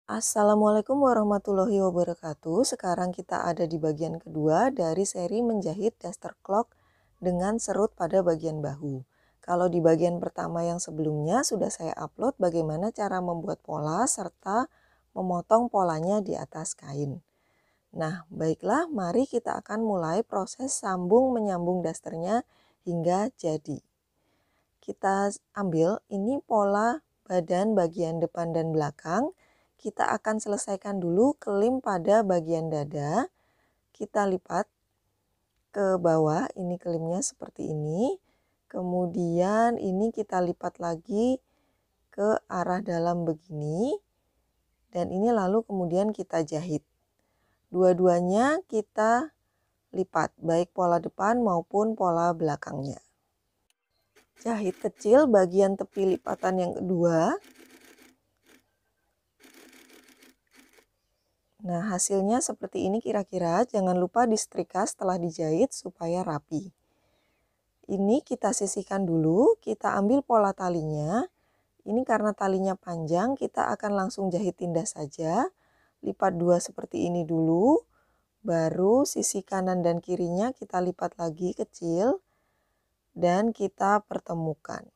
Assalamualaikum warahmatullahi wabarakatuh. Sekarang kita ada di bagian kedua dari seri menjahit daster clock dengan serut pada bagian bahu. Kalau di bagian pertama yang sebelumnya sudah saya upload bagaimana cara membuat pola serta memotong polanya di atas kain. Nah, baiklah, mari kita akan mulai proses sambung menyambung dasternya hingga jadi. Kita ambil ini pola badan bagian depan dan belakang. Kita akan selesaikan dulu kelim pada bagian dada. Kita lipat ke bawah, ini kelimnya seperti ini. Kemudian ini kita lipat lagi ke arah dalam begini. Dan ini lalu kemudian kita jahit. Dua-duanya kita lipat, baik pola depan maupun pola belakangnya. Jahit kecil bagian tepi lipatan yang kedua. Nah, hasilnya seperti ini kira-kira. Jangan lupa disetrika setelah dijahit supaya rapi. Ini kita sisihkan dulu, kita ambil pola talinya. Ini karena talinya panjang, kita akan langsung jahit tindas saja. Lipat dua seperti ini dulu, baru sisi kanan dan kirinya kita lipat lagi kecil, dan kita pertemukan.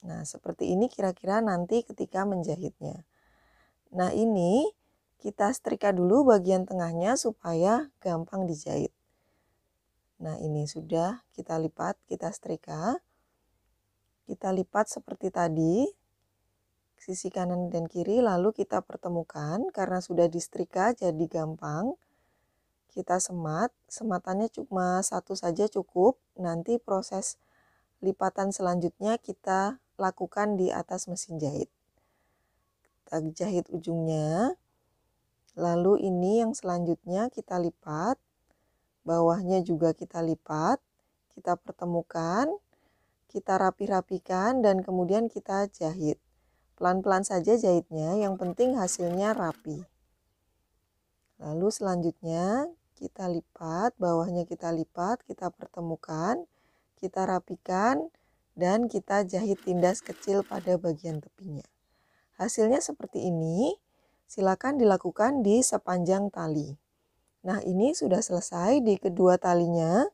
Nah, seperti ini kira-kira nanti ketika menjahitnya. Nah, ini kita setrika dulu bagian tengahnya supaya gampang dijahit. Nah, ini sudah kita lipat, kita setrika. Kita lipat seperti tadi, sisi kanan dan kiri, lalu kita pertemukan. Karena sudah disetrika jadi gampang. Kita semat, sematannya cuma satu saja cukup. Nanti proses lipatan selanjutnya kita lakukan di atas mesin jahit. Kita jahit ujungnya. Lalu ini yang selanjutnya kita lipat, bawahnya juga kita lipat, kita pertemukan, kita rapi-rapikan dan kemudian kita jahit. Pelan-pelan saja jahitnya, yang penting hasilnya rapi. Lalu selanjutnya kita lipat, bawahnya kita lipat, kita pertemukan, kita rapikan, dan kita jahit tindas kecil pada bagian tepinya. Hasilnya seperti ini. Silakan dilakukan di sepanjang tali. Nah, ini sudah selesai di kedua talinya.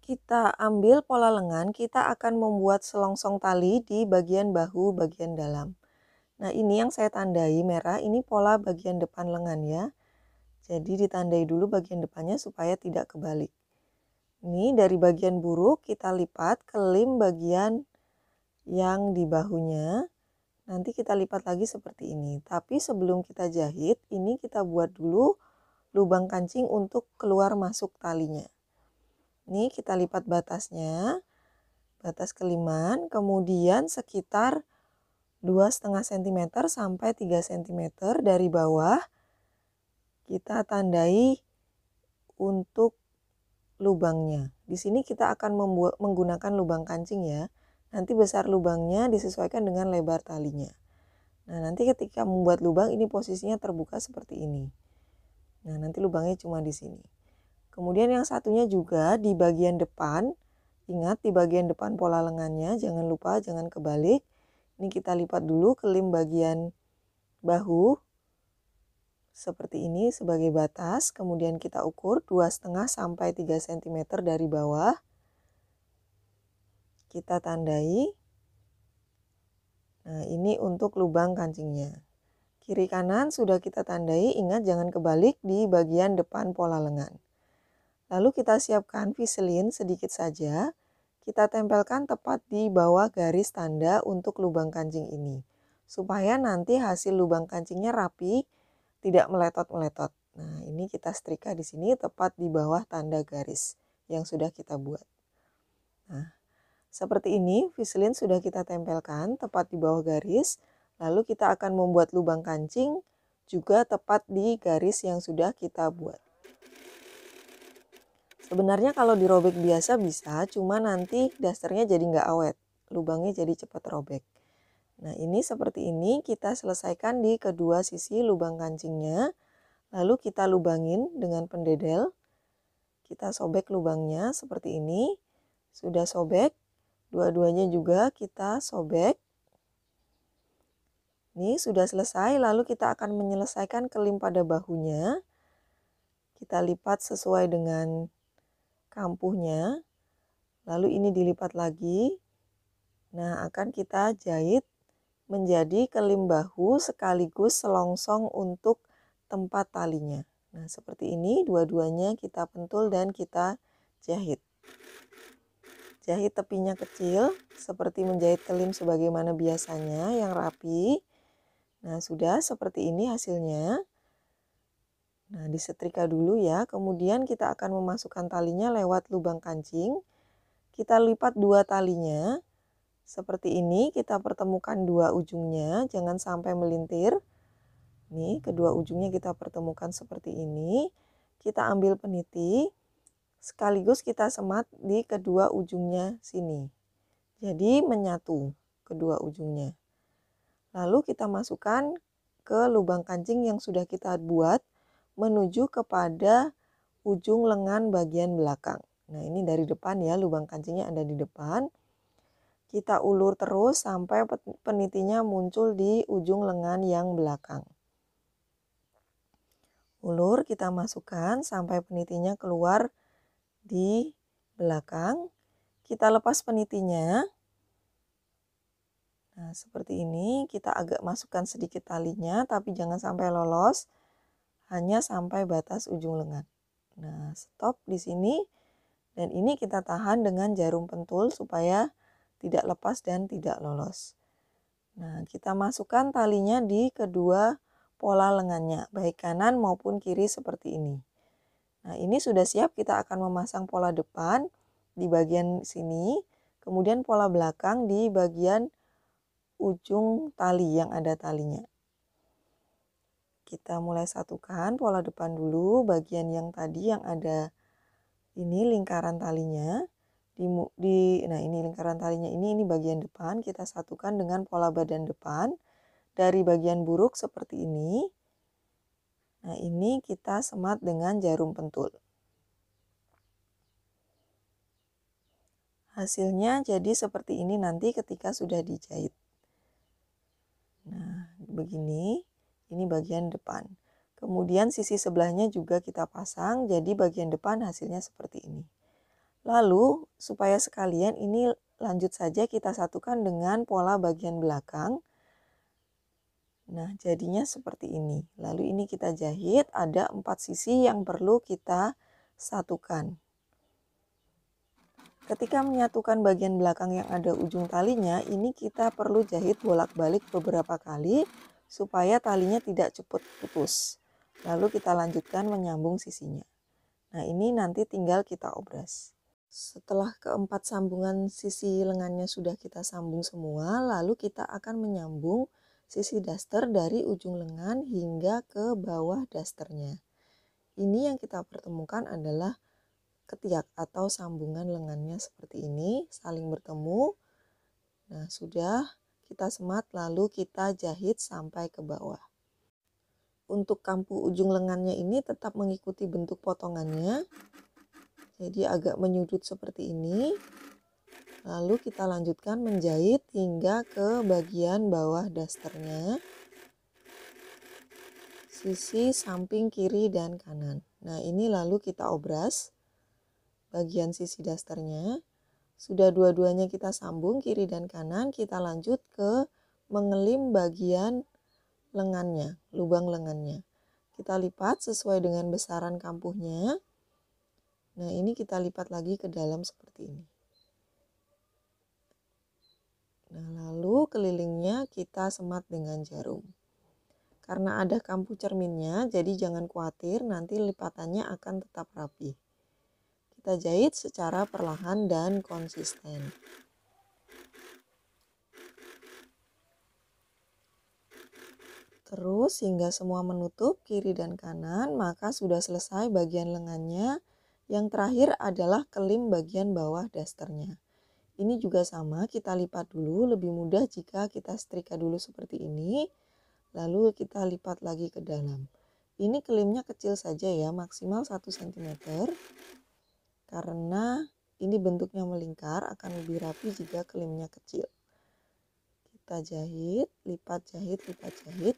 Kita ambil pola lengan, kita akan membuat selongsong tali di bagian bahu bagian dalam. Nah, ini yang saya tandai merah, ini pola bagian depan lengan ya. Jadi ditandai dulu bagian depannya supaya tidak kebalik. Ini dari bagian buruk kita lipat kelim bagian yang di bahunya. Nanti kita lipat lagi seperti ini. Tapi sebelum kita jahit, ini kita buat dulu lubang kancing untuk keluar masuk talinya. Ini kita lipat batasnya, batas keliman, kemudian sekitar 2,5 cm sampai 3 cm dari bawah. Kita tandai untuk lubangnya. Di sini kita akan menggunakan lubang kancing ya. Nanti besar lubangnya disesuaikan dengan lebar talinya. Nah, nanti ketika membuat lubang ini posisinya terbuka seperti ini. Nah, nanti lubangnya cuma di sini. Kemudian yang satunya juga di bagian depan. Ingat di bagian depan pola lengannya, jangan lupa jangan kebalik. Ini kita lipat dulu kelim bagian bahu. Seperti ini sebagai batas. Kemudian kita ukur 2,5 sampai 3 cm dari bawah. Kita tandai. Nah, ini untuk lubang kancingnya. Kiri kanan sudah kita tandai, ingat jangan kebalik di bagian depan pola lengan. Lalu kita siapkan viselin sedikit saja. Kita tempelkan tepat di bawah garis tanda untuk lubang kancing ini. Supaya nanti hasil lubang kancingnya rapi, tidak meletot-meletot. Nah, ini kita setrika di sini tepat di bawah tanda garis yang sudah kita buat. Nah, seperti ini, viselin sudah kita tempelkan tepat di bawah garis. Lalu kita akan membuat lubang kancing juga tepat di garis yang sudah kita buat. Sebenarnya kalau dirobek biasa bisa, cuma nanti dasternya jadi nggak awet. Lubangnya jadi cepat robek. Nah, ini seperti ini kita selesaikan di kedua sisi lubang kancingnya. Lalu kita lubangin dengan pendedel. Kita sobek lubangnya seperti ini. Sudah sobek. Dua-duanya juga kita sobek. Ini sudah selesai, lalu kita akan menyelesaikan kelim pada bahunya. Kita lipat sesuai dengan kampuhnya. Lalu ini dilipat lagi. Nah, akan kita jahit menjadi kelim bahu sekaligus selongsong untuk tempat talinya. Nah, seperti ini dua-duanya kita pentul dan kita jahit. Jahit tepinya kecil, seperti menjahit kelim sebagaimana biasanya yang rapi. Nah, sudah seperti ini hasilnya. Nah, disetrika dulu ya. Kemudian kita akan memasukkan talinya lewat lubang kancing. Kita lipat dua talinya. Seperti ini, kita pertemukan dua ujungnya, jangan sampai melintir. Nih, kedua ujungnya kita pertemukan seperti ini. Kita ambil peniti, sekaligus kita semat di kedua ujungnya sini. Jadi menyatu kedua ujungnya. Lalu kita masukkan ke lubang kancing yang sudah kita buat menuju kepada ujung lengan bagian belakang. Nah, ini dari depan ya, lubang kancingnya ada di depan. Kita ulur terus sampai penitinya muncul di ujung lengan yang belakang. Ulur kita masukkan sampai penitinya keluar di belakang. Kita lepas penitinya. Nah, seperti ini. Kita agak masukkan sedikit talinya, tapi jangan sampai lolos. Hanya sampai batas ujung lengan. Nah, stop di sini. Dan ini kita tahan dengan jarum pentul supaya tidak lepas dan tidak lolos. Nah, kita masukkan talinya di kedua pola lengannya, baik kanan maupun kiri seperti ini. Nah, ini sudah siap, kita akan memasang pola depan di bagian sini, kemudian pola belakang di bagian ujung tali yang ada talinya. Kita mulai satukan pola depan dulu, bagian yang tadi yang ada ini lingkaran talinya. Nah, ini lingkaran talinya ini bagian depan, kita satukan dengan pola badan depan dari bagian buruk seperti ini. Nah, ini kita semat dengan jarum pentul. Hasilnya jadi seperti ini nanti ketika sudah dijahit. Nah, begini, ini bagian depan. Kemudian sisi sebelahnya juga kita pasang, jadi bagian depan hasilnya seperti ini. Lalu, supaya sekalian ini lanjut saja kita satukan dengan pola bagian belakang. Nah, jadinya seperti ini. Lalu ini kita jahit, ada 4 sisi yang perlu kita satukan. Ketika menyatukan bagian belakang yang ada ujung talinya, ini kita perlu jahit bolak-balik beberapa kali supaya talinya tidak cepat putus. Lalu kita lanjutkan menyambung sisinya. Nah, ini nanti tinggal kita obras. Setelah keempat sambungan sisi lengannya sudah kita sambung semua, lalu kita akan menyambung sisi daster dari ujung lengan hingga ke bawah dasternya. Ini yang kita pertemukan adalah ketiak atau sambungan lengannya seperti ini, saling bertemu. Nah, sudah kita semat lalu kita jahit sampai ke bawah. Untuk kampuh ujung lengannya ini tetap mengikuti bentuk potongannya. Jadi agak menyudut seperti ini. Lalu kita lanjutkan menjahit hingga ke bagian bawah dasternya. Sisi samping kiri dan kanan. Nah, ini lalu kita obras bagian sisi dasternya. Sudah dua-duanya kita sambung kiri dan kanan, kita lanjut ke mengelim bagian lengannya, lubang lengannya. Kita lipat sesuai dengan besaran kampuhnya. Nah, ini kita lipat lagi ke dalam seperti ini. Nah, lalu kelilingnya kita semat dengan jarum. Karena ada kampuh cerminnya, jadi jangan khawatir, nanti lipatannya akan tetap rapi. Kita jahit secara perlahan dan konsisten. Terus hingga semua menutup kiri dan kanan, maka sudah selesai bagian lengannya. Yang terakhir adalah kelim bagian bawah dasternya. Ini juga sama, kita lipat dulu, lebih mudah jika kita setrika dulu seperti ini. Lalu kita lipat lagi ke dalam. Ini kelimnya kecil saja ya, maksimal 1 cm. Karena ini bentuknya melingkar, akan lebih rapi jika kelimnya kecil. kita jahit, lipat jahit,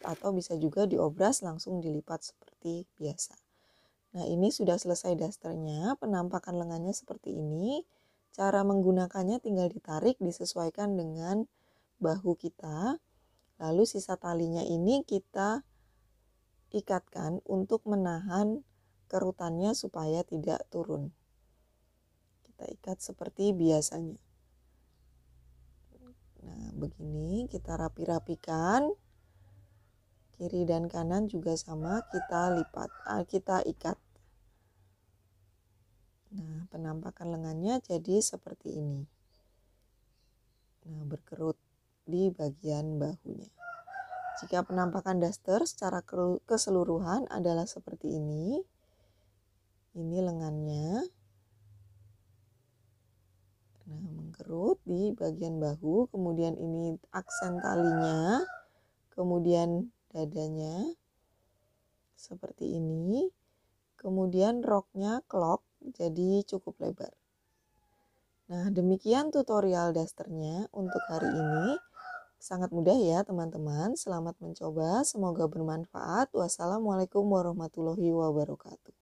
atau bisa juga diobras langsung dilipat seperti biasa. Nah, ini sudah selesai dasternya, penampakan lengannya seperti ini. Cara menggunakannya tinggal ditarik disesuaikan dengan bahu kita. Lalu sisa talinya ini kita ikatkan untuk menahan kerutannya supaya tidak turun. Kita ikat seperti biasanya. Nah, begini kita rapi-rapikan. Kiri dan kanan juga sama, kita lipat, kita ikat. Nah, penampakan lengannya jadi seperti ini. Nah, berkerut di bagian bahunya. Jika penampakan daster secara keseluruhan adalah seperti ini. Ini lengannya. Nah, mengkerut di bagian bahu, kemudian ini aksen talinya, kemudian dadanya seperti ini, kemudian roknya klop, jadi cukup lebar. Nah, demikian tutorial dasternya untuk hari ini. Sangat mudah ya teman-teman, selamat mencoba, semoga bermanfaat. Wassalamualaikum warahmatullahi wabarakatuh.